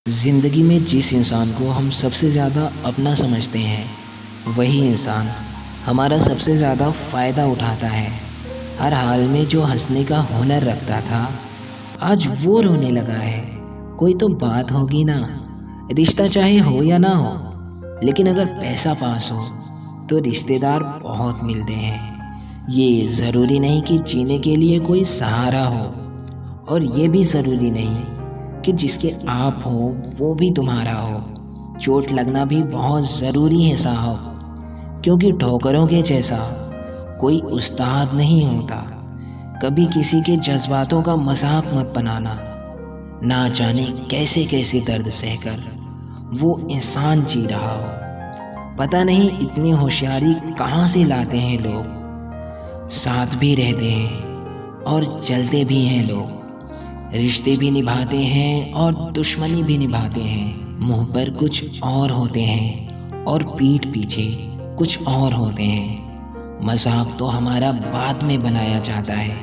ज़िंदगी में जिस इंसान को हम सबसे ज़्यादा अपना समझते हैं वही इंसान हमारा सबसे ज़्यादा फ़ायदा उठाता है। हर हाल में जो हंसने का हुनर रखता था आज वो रोने लगा है। कोई तो बात होगी ना। रिश्ता चाहे हो या ना हो, लेकिन अगर पैसा पास हो तो रिश्तेदार बहुत मिलते हैं। ये ज़रूरी नहीं कि जीने के लिए कोई सहारा हो, और ये भी ज़रूरी नहीं कि जिसके आप हो वो भी तुम्हारा हो। चोट लगना भी बहुत ज़रूरी है साहब, क्योंकि ठोकरों के जैसा कोई उस्ताद नहीं होता। कभी किसी के जज्बातों का मजाक मत बनाना। ना जाने कैसे कैसे दर्द सहकर वो इंसान जी रहा हो। पता नहीं इतनी होशियारी कहाँ से लाते हैं लोग। साथ भी रहते हैं और चलते भी हैं लोग। रिश्ते भी निभाते हैं और दुश्मनी भी निभाते हैं। मुंह पर कुछ और होते हैं और पीठ पीछे कुछ और होते हैं। मजाक तो हमारा बाद में बनाया जाता है,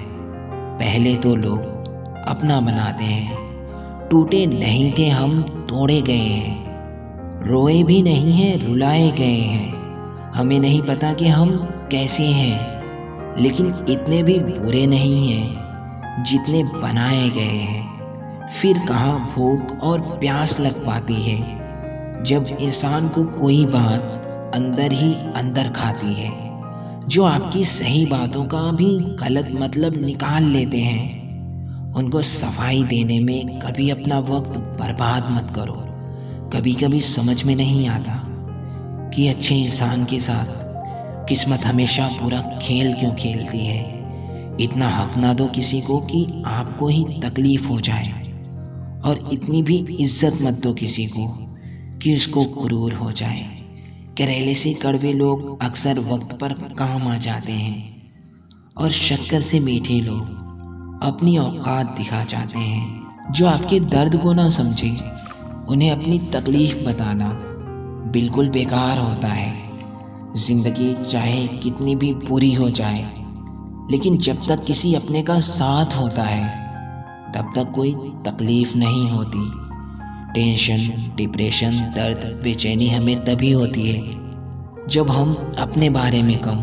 पहले तो लोग अपना बनाते हैं। टूटे नहीं थे हम, तोड़े गए हैं। रोए भी नहीं हैं, रुलाए गए हैं। हमें नहीं पता कि हम कैसे हैं, लेकिन इतने भी बुरे नहीं हैं जितने बनाए गए हैं। फिर कहाँ भूख और प्यास लग पाती है जब इंसान को कोई बात अंदर ही अंदर खाती है। जो आपकी सही बातों का भी गलत मतलब निकाल लेते हैं, उनको सफाई देने में कभी अपना वक्त बर्बाद मत करो। कभी कभी समझ में नहीं आता कि अच्छे इंसान के साथ किस्मत हमेशा पूरा खेल क्यों खेलती है। इतना हक ना दो किसी को कि आपको ही तकलीफ हो जाए, और इतनी भी इज्जत मत दो किसी को कि उसको गुरूर हो जाए। करेले से कड़वे लोग अक्सर वक्त पर काम आ जाते हैं, और शक्कर से मीठे लोग अपनी औकात दिखा जाते हैं। जो आपके दर्द को ना समझे उन्हें अपनी तकलीफ बताना बिल्कुल बेकार होता है। जिंदगी चाहे कितनी भी बुरी हो जाए, लेकिन जब तक किसी अपने का साथ होता है तब तक कोई तकलीफ नहीं होती। टेंशन, डिप्रेशन, दर्द, बेचैनी हमें तभी होती है जब हम अपने बारे में कम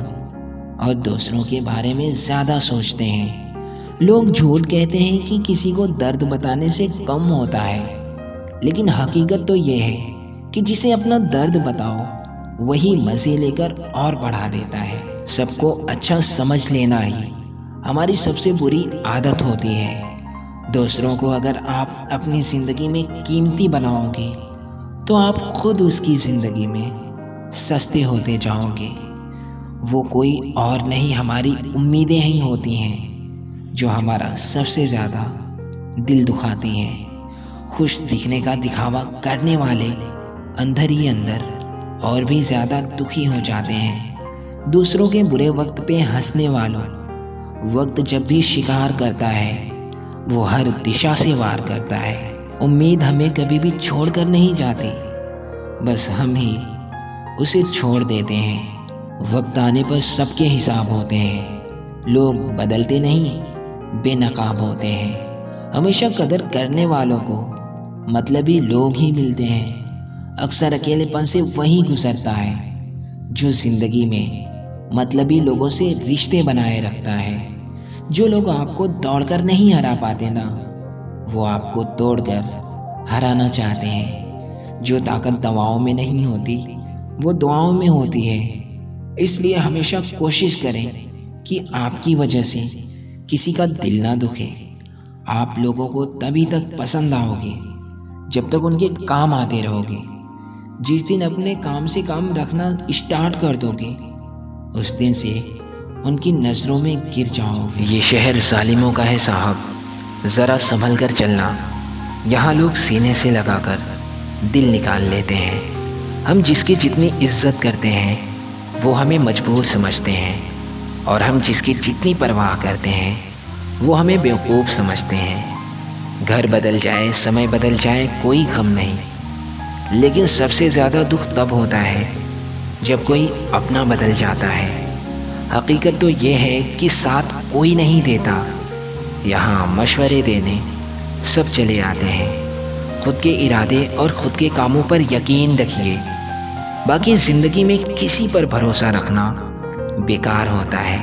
और दूसरों के बारे में ज़्यादा सोचते हैं। लोग झूठ कहते हैं कि किसी को दर्द बताने से कम होता है, लेकिन हकीकत तो ये है कि जिसे अपना दर्द बताओ वही मज़े लेकर और बढ़ा देता है। सबको अच्छा समझ लेना ही हमारी सबसे बुरी आदत होती है। दूसरों को अगर आप अपनी ज़िंदगी में कीमती बनाओगे तो आप खुद उसकी ज़िंदगी में सस्ते होते जाओगे। वो कोई और नहीं, हमारी उम्मीदें ही होती हैं जो हमारा सबसे ज़्यादा दिल दुखाती हैं। खुश दिखने का दिखावा करने वाले अंदर ही अंदर और भी ज़्यादा दुखी हो जाते हैं। दूसरों के बुरे वक्त पे हंसने वालों, वक्त जब भी शिकार करता है वो हर दिशा से वार करता है। उम्मीद हमें कभी भी छोड़कर नहीं जाती, बस हम ही उसे छोड़ देते हैं। वक्त आने पर सबके हिसाब होते हैं। लोग बदलते नहीं, बेनकाब होते हैं। हमेशा कदर करने वालों को मतलबी लोग ही मिलते हैं। अक्सर अकेलेपन से वही गुजरता है जो ज़िंदगी में मतलबी लोगों से रिश्ते बनाए रखता है। जो लोग आपको दौड़कर नहीं हरा पाते ना, वो आपको तोड़कर हराना चाहते हैं। जो ताकत दवाओं में नहीं होती वो दुआओं में होती है। इसलिए हमेशा कोशिश करें कि आपकी वजह से किसी का दिल ना दुखे। आप लोगों को तभी तक पसंद आओगे जब तक उनके काम आते रहोगे। जिस दिन अपने काम से काम रखना स्टार्ट कर दोगे, उस दिन से उनकी नज़रों में गिर जाओगे। ये शहर जालिमों का है साहब, ज़रा संभल कर चलना। यहाँ लोग सीने से लगाकर दिल निकाल लेते हैं। हम जिसकी जितनी इज्जत करते हैं वो हमें मजबूर समझते हैं, और हम जिसकी जितनी परवाह करते हैं वो हमें बेवकूफ़ समझते हैं। घर बदल जाए, समय बदल जाए, कोई गम नहीं, लेकिन सबसे ज़्यादा दुख तब होता है जब कोई अपना बदल जाता है। हकीकत तो ये है कि साथ कोई नहीं देता, यहाँ मशवरे देने सब चले आते हैं। खुद के इरादे और खुद के कामों पर यकीन रखिए। बाकी ज़िंदगी में किसी पर भरोसा रखना बेकार होता है।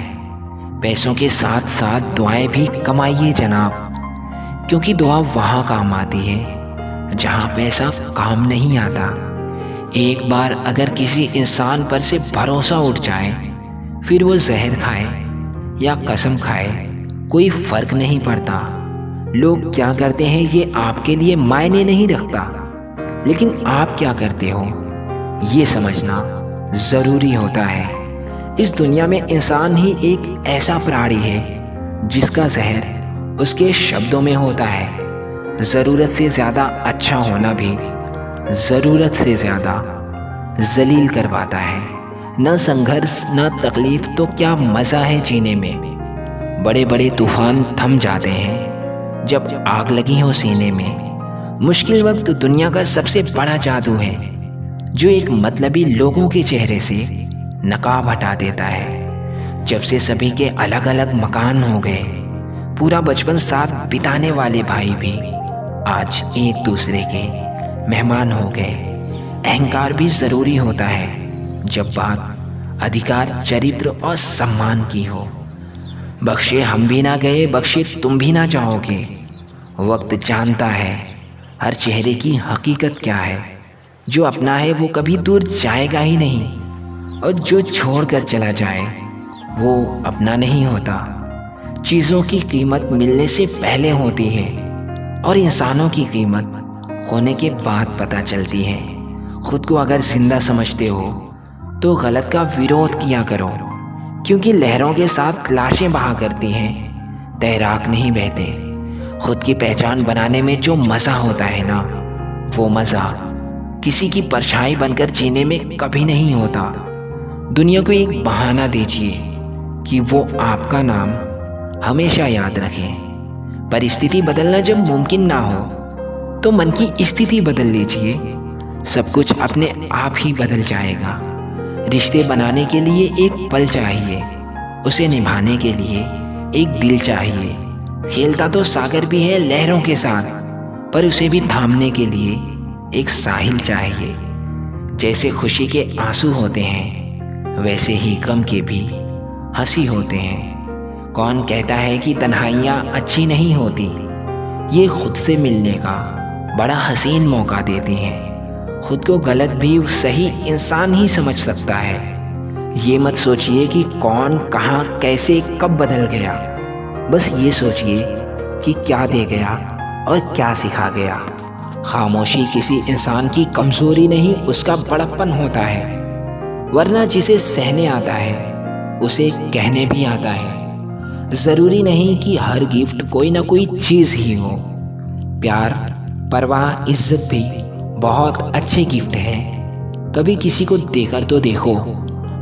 पैसों के साथ साथ दुआएं भी कमाइए जनाब, क्योंकि दुआ वहाँ काम आती है जहाँ पैसा काम नहीं आता। एक बार अगर किसी इंसान पर से भरोसा उठ जाए, फिर वो जहर खाए या कसम खाए, कोई फ़र्क नहीं पड़ता। लोग क्या करते हैं ये आपके लिए मायने नहीं रखता, लेकिन आप क्या करते हो ये समझना ज़रूरी होता है। इस दुनिया में इंसान ही एक ऐसा प्राणी है जिसका जहर उसके शब्दों में होता है। ज़रूरत से ज़्यादा अच्छा होना भी ज़रूरत से ज़्यादा जलील करवाता है। न संघर्ष न तकलीफ तो क्या मज़ा है जीने में। बड़े बड़े तूफान थम जाते हैं जब आग लगी हो सीने में। मुश्किल वक्त दुनिया का सबसे बड़ा जादू है जो एक मतलबी लोगों के चेहरे से नकाब हटा देता है। जब से सभी के अलग अलग मकान हो गए, पूरा बचपन साथ बिताने वाले भाई भी आज एक दूसरे के मेहमान हो गए। अहंकार भी ज़रूरी होता है जब बात अधिकार, चरित्र और सम्मान की हो। बख्शे हम भी ना गए, बख्शे तुम भी ना चाहोगे। वक्त जानता है हर चेहरे की हकीकत क्या है। जो अपना है वो कभी दूर जाएगा ही नहीं, और जो छोड़ कर चला जाए वो अपना नहीं होता। चीज़ों की कीमत मिलने से पहले होती है और इंसानों की कीमत खोने के बाद पता चलती है। खुद को अगर जिंदा समझते हो तो गलत का विरोध किया करो, क्योंकि लहरों के साथ लाशें बहा करती हैं, तैराक नहीं बहते। खुद की पहचान बनाने में जो मज़ा होता है ना, वो मज़ा किसी की परछाई बनकर जीने में कभी नहीं होता। दुनिया को एक बहाना दीजिए कि वो आपका नाम हमेशा याद रखें। परिस्थिति बदलना जब मुमकिन ना हो तो मन की स्थिति बदल लीजिए। सब कुछ अपने आप ही बदल जाएगा। रिश्ते बनाने के लिए एक पल चाहिए, उसे निभाने के लिए एक दिल चाहिए। खेलता तो सागर भी है लहरों के साथ, पर उसे भी थामने के लिए एक साहिल चाहिए। जैसे खुशी के आंसू होते हैं वैसे ही गम के भी हंसी होते हैं। कौन कहता है कि तन्हाइयाँ अच्छी नहीं होती, ये खुद से मिलने का बड़ा हसीन मौका देती हैं। खुद को गलत भी सही इंसान ही समझ सकता है। ये मत सोचिए कि कौन कहाँ कैसे कब बदल गया, बस ये सोचिए कि क्या दे गया और क्या सिखा गया। खामोशी किसी इंसान की कमज़ोरी नहीं, उसका बड़प्पन होता है। वरना जिसे सहने आता है उसे कहने भी आता है। ज़रूरी नहीं कि हर गिफ्ट कोई ना कोई चीज़ ही हो। प्यार, परवाह, इज्जत भी बहुत अच्छे गिफ्ट हैं। कभी किसी को देकर तो देखो,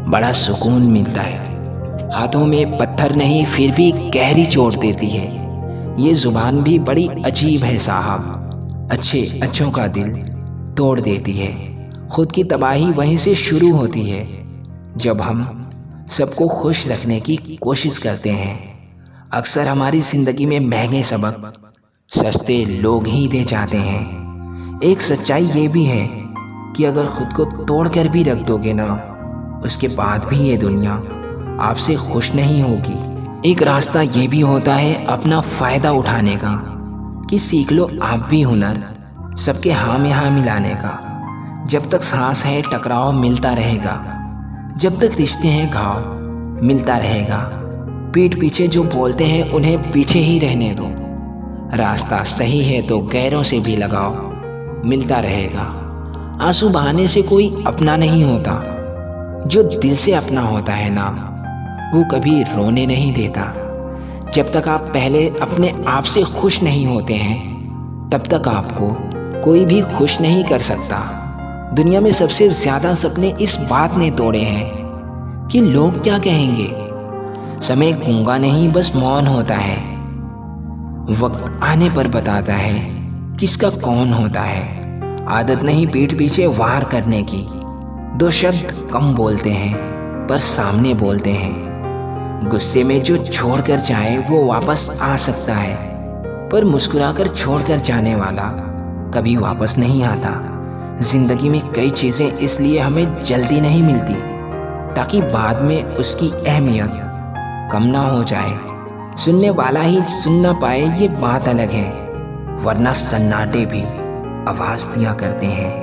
बड़ा सुकून मिलता है। हाथों में पत्थर नहीं फिर भी गहरी चोट देती है। ये ज़ुबान भी बड़ी अजीब है साहब, अच्छे अच्छों का दिल तोड़ देती है। खुद की तबाही वहीं से शुरू होती है जब हम सबको खुश रखने की कोशिश करते हैं। अक्सर हमारी ज़िंदगी में महंगे सबक सस्ते लोग ही दे जाते हैं। एक सच्चाई ये भी है कि अगर खुद को तोड़ कर भी रख दोगे ना, उसके बाद भी ये दुनिया आपसे खुश नहीं होगी। एक रास्ता ये भी होता है अपना फ़ायदा उठाने का, कि सीख लो आप भी हुनर सबके हाँ में हाँ मिलाने का। जब तक सांस है टकराव मिलता रहेगा, जब तक रिश्ते हैं घाव मिलता रहेगा। पीठ पीछे जो बोलते हैं उन्हें पीछे ही रहने दो। रास्ता सही है तो गैरों से भी लगाओ मिलता रहेगा। आंसू बहाने से कोई अपना नहीं होता, जो दिल से अपना होता है ना, वो कभी रोने नहीं देता। जब तक आप पहले अपने आप से खुश नहीं होते हैं, तब तक आपको कोई भी खुश नहीं कर सकता। दुनिया में सबसे ज़्यादा सपने इस बात ने तोड़े हैं कि लोग क्या कहेंगे। समय गूंगा नहीं बस मौन होता है। वक्त आने पर बताता है किसका कौन होता है। आदत नहीं पीठ पीछे वार करने की, दो शब्द कम बोलते हैं पर सामने बोलते हैं। गुस्से में जो छोड़कर जाए वो वापस आ सकता है, पर मुस्कुराकर छोड़कर जाने वाला कभी वापस नहीं आता। ज़िंदगी में कई चीज़ें इसलिए हमें जल्दी नहीं मिलती ताकि बाद में उसकी अहमियत कम ना हो जाए। सुनने वाला ही सुन ना पाए ये बात अलग है, वरना सन्नाटे भी आवाज़ दिया करते हैं।